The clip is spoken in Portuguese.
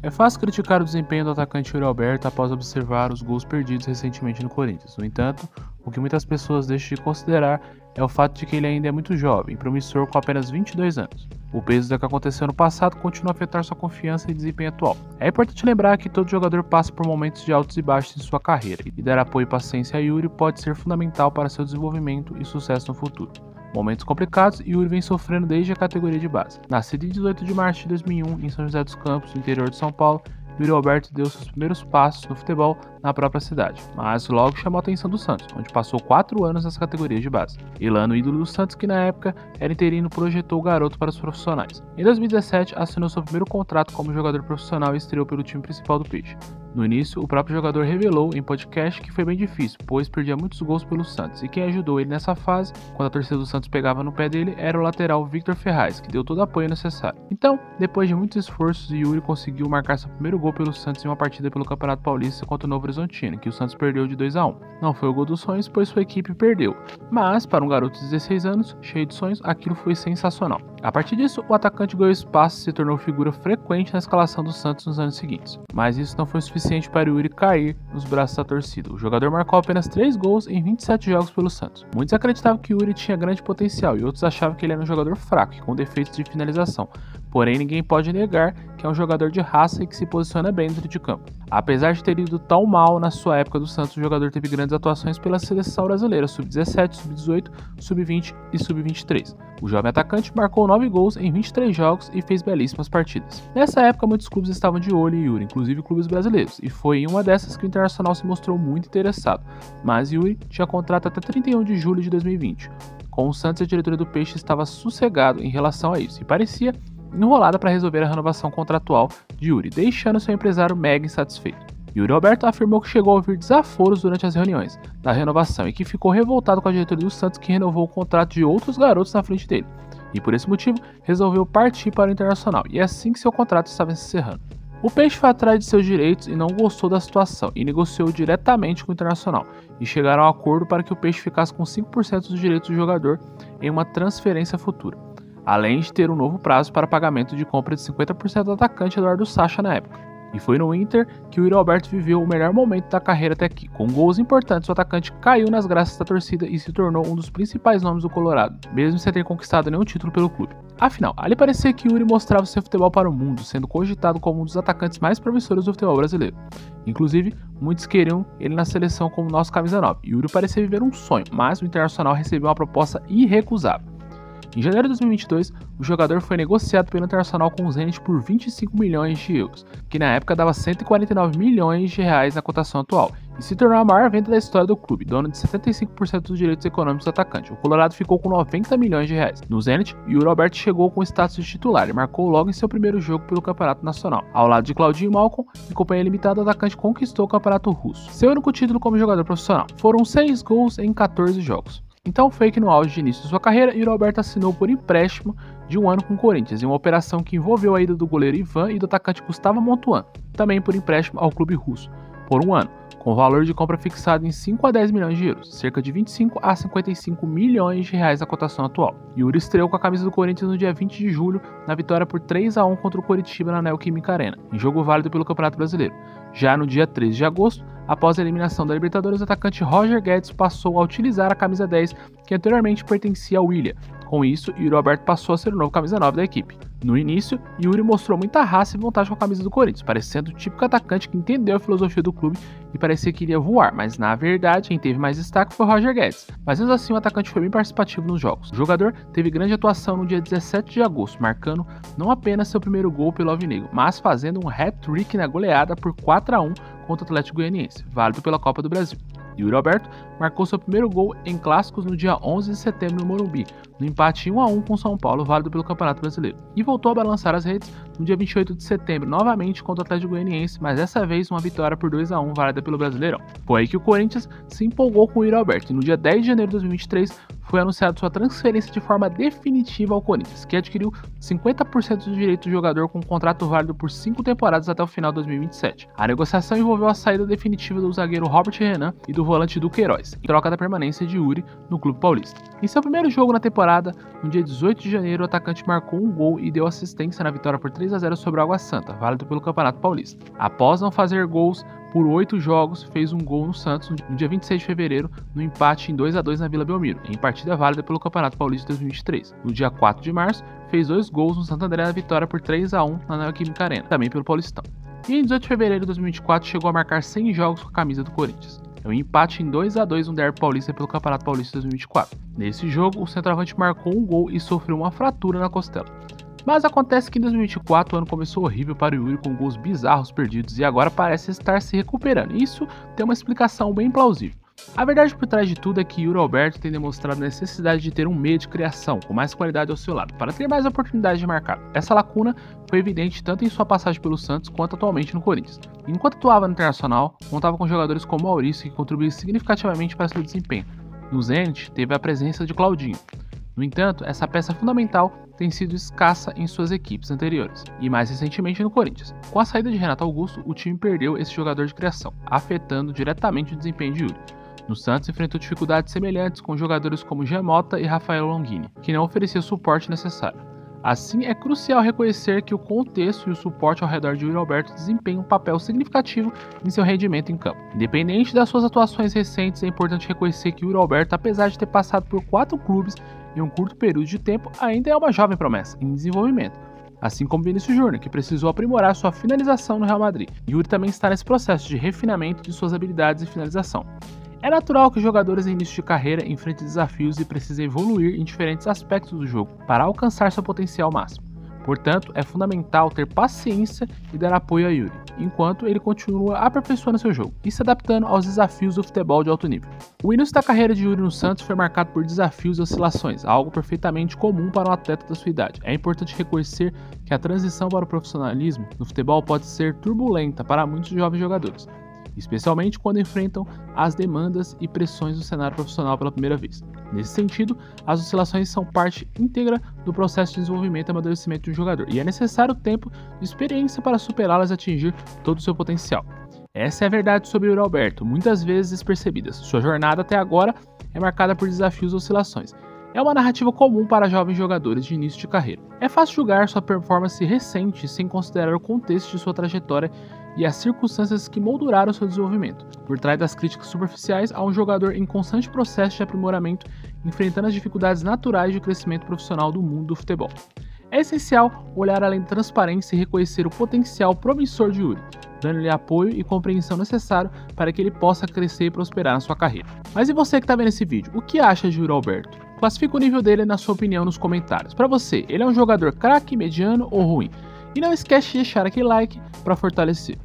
É fácil criticar o desempenho do atacante Yuri Alberto após observar os gols perdidos recentemente no Corinthians. No entanto, o que muitas pessoas deixam de considerar é o fato de que ele ainda é muito jovem e promissor com apenas 22 anos. O peso do que aconteceu no passado continua a afetar sua confiança e desempenho atual. É importante lembrar que todo jogador passa por momentos de altos e baixos em sua carreira, e dar apoio e paciência a Yuri pode ser fundamental para seu desenvolvimento e sucesso no futuro. Momentos complicados, Yuri vem sofrendo desde a categoria de base. Nascido em 18 de março de 2001 em São José dos Campos, no interior de São Paulo, Yuri Alberto deu seus primeiros passos no futebol na própria cidade, mas logo chamou a atenção do Santos, onde passou 4 anos nas categorias de base. Elano, ídolo do Santos, que na época era interino, projetou o garoto para os profissionais. Em 2017, assinou seu primeiro contrato como jogador profissional e estreou pelo time principal do Peixe. No início, o próprio jogador revelou em podcast que foi bem difícil, pois perdia muitos gols pelo Santos, e quem ajudou ele nessa fase, quando a torcida do Santos pegava no pé dele, era o lateral Victor Ferraz, que deu todo o apoio necessário. Então, depois de muitos esforços, Yuri conseguiu marcar seu primeiro gol pelo Santos em uma partida pelo Campeonato Paulista contra o Novo Horizontino, que o Santos perdeu de 2-1. Não foi o gol dos sonhos, pois sua equipe perdeu, mas para um garoto de 16 anos, cheio de sonhos, aquilo foi sensacional. A partir disso, o atacante ganhou espaço e se tornou figura frequente na escalação do Santos nos anos seguintes. Mas isso não foi suficiente para Yuri cair nos braços da torcida. O jogador marcou apenas 3 gols em 27 jogos pelo Santos. Muitos acreditavam que Yuri tinha grande potencial e outros achavam que ele era um jogador fraco e com defeitos de finalização. Porém, ninguém pode negar que é um jogador de raça e que se posiciona bem dentro de campo. Apesar de ter ido tão mal na sua época do Santos, o jogador teve grandes atuações pela seleção brasileira Sub-17, Sub-18, Sub-20 e Sub-23. O jovem atacante marcou 9 gols em 23 jogos e fez belíssimas partidas. Nessa época, muitos clubes estavam de olho em Yuri, inclusive clubes brasileiros, e foi em uma dessas que o Internacional se mostrou muito interessado. Mas Yuri tinha contrato até 31 de julho de 2020. Com o Santos, a diretoria do Peixe estava sossegado em relação a isso, e parecia enrolada para resolver a renovação contratual de Yuri, deixando seu empresário mega insatisfeito. Yuri Alberto afirmou que chegou a ouvir desaforos durante as reuniões da renovação e que ficou revoltado com a diretoria do Santos, que renovou o contrato de outros garotos na frente dele, e por esse motivo resolveu partir para o Internacional, e é assim que seu contrato estava encerrando. O Peixe foi atrás de seus direitos e não gostou da situação e negociou diretamente com o Internacional, e chegaram a um acordo para que o Peixe ficasse com 5% dos direitos do jogador em uma transferência futura, além de ter um novo prazo para pagamento de compra de 50% do atacante Eduardo Sacha na época. E foi no Inter que o Yuri Alberto viveu o melhor momento da carreira até aqui. Com gols importantes, o atacante caiu nas graças da torcida e se tornou um dos principais nomes do Colorado, mesmo sem ter conquistado nenhum título pelo clube. Afinal, ali parecia que Yuri mostrava seu futebol para o mundo, sendo cogitado como um dos atacantes mais promissores do futebol brasileiro. Inclusive, muitos queriam ele na seleção como nosso camisa 9. Yuri parecia viver um sonho, mas o Internacional recebeu uma proposta irrecusável. Em janeiro de 2022, o jogador foi negociado pelo Internacional com o Zenit por 25 milhões de euros, que na época dava 149 milhões de reais na cotação atual, e se tornou a maior venda da história do clube, dono de 75% dos direitos econômicos do atacante. O Colorado ficou com 90 milhões de reais. No Zenit, Yuri Alberto chegou com o status de titular e marcou logo em seu primeiro jogo pelo Campeonato Nacional. Ao lado de Claudinho Malcom, em companhia limitada, o atacante conquistou o Campeonato Russo, seu único título como jogador profissional. Foram 6 gols em 14 jogos. Então foi que no auge de início de sua carreira, Yuri Alberto assinou por empréstimo de 1 ano com o Corinthians, em uma operação que envolveu a ida do goleiro Ivan e do atacante Gustavo Montuan, também por empréstimo ao clube russo, por 1 ano, com o valor de compra fixado em 5 a 10 milhões de euros, cerca de 25 a 55 milhões de reais na cotação atual. Yuri estreou com a camisa do Corinthians no dia 20 de julho, na vitória por 3-1 contra o Coritiba na Neoquímica Arena, em jogo válido pelo Campeonato Brasileiro. Já no dia 13 de agosto, após a eliminação da Libertadores, o atacante Roger Guedes passou a utilizar a camisa 10, que anteriormente pertencia ao Willian. Com isso, Yuri Alberto passou a ser o novo camisa 9 da equipe. No início, Yuri mostrou muita raça e vontade com a camisa do Corinthians, parecendo o típico atacante que entendeu a filosofia do clube e parecia que iria voar, mas na verdade quem teve mais destaque foi Roger Guedes. Mas mesmo assim, o atacante foi bem participativo nos jogos. O jogador teve grande atuação no dia 17 de agosto, marcando não apenas seu primeiro gol pelo Alvinegro, mas fazendo um hat-trick na goleada por 4-1 contra o Atlético Goianiense, válido pela Copa do Brasil. Yuri Alberto marcou seu primeiro gol em clássicos no dia 11 de setembro no Morumbi, no empate 1-1 com São Paulo, válido pelo Campeonato Brasileiro, e voltou a balançar as redes no dia 28 de setembro, novamente contra o Atlético Goianiense, mas dessa vez uma vitória por 2-1, válida pelo Brasileirão. Foi aí que o Corinthians se empolgou com o Yuri Alberto, e no dia 10 de janeiro de 2023 foi anunciado sua transferência de forma definitiva ao Corinthians, que adquiriu 50% dos direitos do jogador com um contrato válido por 5 temporadas até o final de 2027. A negociação envolveu a saída definitiva do zagueiro Robert Renan e do volante Duqueiroz, em troca da permanência de Yuri no clube paulista. Em seu primeiro jogo na temporada, no dia 18 de janeiro, o atacante marcou um gol e deu assistência na vitória por 3-1 3 a 0 sobre o Água Santa, válido pelo Campeonato Paulista. Após não fazer gols por 8 jogos, fez um gol no Santos no dia 26 de fevereiro, no empate em 2 a 2 na Vila Belmiro, em partida válida pelo Campeonato Paulista 2023. No dia 4 de março, fez 2 gols no Santo André na vitória por 3 a 1 na Neoquímica Arena, também pelo Paulistão. E em 18 de fevereiro de 2024 chegou a marcar 100 jogos com a camisa do Corinthians. É um empate em 2 a 2 no derby paulista pelo Campeonato Paulista 2024. Nesse jogo, o centroavante marcou um gol e sofreu uma fratura na costela. Mas acontece que em 2024 o ano começou horrível para o Yuri, com gols bizarros perdidos, e agora parece estar se recuperando. Isso tem uma explicação bem plausível. A verdade por trás de tudo é que Yuri Alberto tem demonstrado a necessidade de ter um meio de criação com mais qualidade ao seu lado, para ter mais oportunidades de marcar. Essa lacuna foi evidente tanto em sua passagem pelo Santos quanto atualmente no Corinthians. Enquanto atuava no Internacional, contava com jogadores como Maurício, que contribuíram significativamente para seu desempenho. No Zenit, teve a presença de Claudinho. No entanto, essa peça fundamental tem sido escassa em suas equipes anteriores, e mais recentemente no Corinthians. Com a saída de Renato Augusto, o time perdeu esse jogador de criação, afetando diretamente o desempenho de Yuri. No Santos, enfrentou dificuldades semelhantes com jogadores como Jean Mota e Rafael Longini, que não ofereciam o suporte necessário. Assim, é crucial reconhecer que o contexto e o suporte ao redor de Yuri Alberto desempenham um papel significativo em seu rendimento em campo. Independente das suas atuações recentes, é importante reconhecer que Yuri Alberto, apesar de ter passado por 4 clubes em um curto período de tempo, ainda é uma jovem promessa em desenvolvimento. Assim como Vinícius Júnior, que precisou aprimorar sua finalização no Real Madrid. Yuri também está nesse processo de refinamento de suas habilidades de finalização. É natural que jogadores em início de carreira enfrentem desafios e precisem evoluir em diferentes aspectos do jogo para alcançar seu potencial máximo. Portanto, é fundamental ter paciência e dar apoio a Yuri, enquanto ele continua aperfeiçoando seu jogo e se adaptando aos desafios do futebol de alto nível. O início da carreira de Yuri no Santos foi marcado por desafios e oscilações, algo perfeitamente comum para um atleta da sua idade. É importante reconhecer que a transição para o profissionalismo no futebol pode ser turbulenta para muitos jovens jogadores, especialmente quando enfrentam as demandas e pressões do cenário profissional pela primeira vez. Nesse sentido, as oscilações são parte íntegra do processo de desenvolvimento e amadurecimento de um jogador, e é necessário tempo de experiência para superá-las e atingir todo o seu potencial. Essa é a verdade sobre Yuri Alberto, muitas vezes despercebida. Sua jornada até agora é marcada por desafios e oscilações. É uma narrativa comum para jovens jogadores de início de carreira. É fácil julgar sua performance recente sem considerar o contexto de sua trajetória e as circunstâncias que molduraram seu desenvolvimento. Por trás das críticas superficiais, há um jogador em constante processo de aprimoramento, enfrentando as dificuldades naturais de crescimento profissional do mundo do futebol. É essencial olhar além da transparência e reconhecer o potencial promissor de Yuri, dando-lhe apoio e compreensão necessário para que ele possa crescer e prosperar na sua carreira. Mas e você que está vendo esse vídeo, o que acha de Yuri Alberto? Classifica o nível dele na sua opinião nos comentários. Para você, ele é um jogador craque, mediano ou ruim? E não esquece de deixar aquele like para fortalecer.